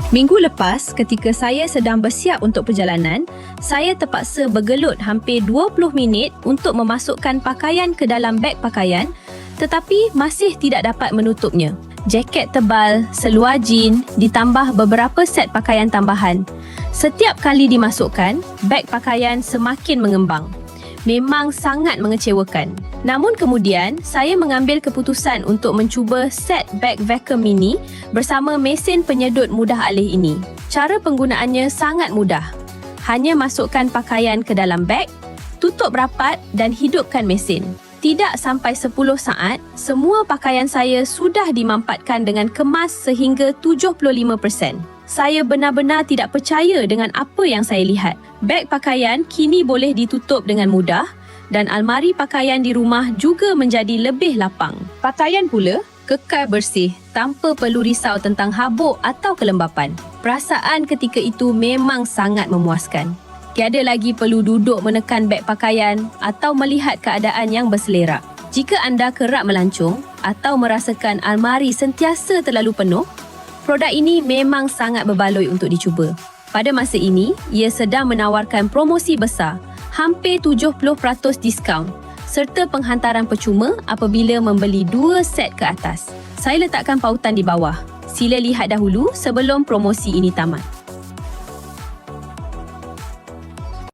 Minggu lepas, ketika saya sedang bersiap untuk perjalanan, saya terpaksa bergelut hampir 20 minit untuk memasukkan pakaian ke dalam beg pakaian, tetapi masih tidak dapat menutupnya. Jaket tebal, seluar jin, ditambah beberapa set pakaian tambahan. Setiap kali dimasukkan, beg pakaian semakin mengembang. Memang sangat mengecewakan. Namun kemudian, saya mengambil keputusan untuk mencuba set beg vacuum mini bersama mesin penyedut mudah alih ini. Cara penggunaannya sangat mudah. Hanya masukkan pakaian ke dalam beg, tutup rapat dan hidupkan mesin. Tidak sampai 10 saat, semua pakaian saya sudah dimampatkan dengan kemas sehingga 75%. Saya benar-benar tidak percaya dengan apa yang saya lihat. Beg pakaian kini boleh ditutup dengan mudah dan almari pakaian di rumah juga menjadi lebih lapang. Pakaian pula kekal bersih tanpa perlu risau tentang habuk atau kelembapan. Perasaan ketika itu memang sangat memuaskan. Tiada lagi perlu duduk menekan beg pakaian atau melihat keadaan yang berselerak. Jika anda kerap melancong atau merasakan almari sentiasa terlalu penuh, produk ini memang sangat berbaloi untuk dicuba. Pada masa ini, ia sedang menawarkan promosi besar, hampir 70% diskaun serta penghantaran percuma apabila membeli 2 set ke atas. Saya letakkan pautan di bawah. Sila lihat dahulu sebelum promosi ini tamat.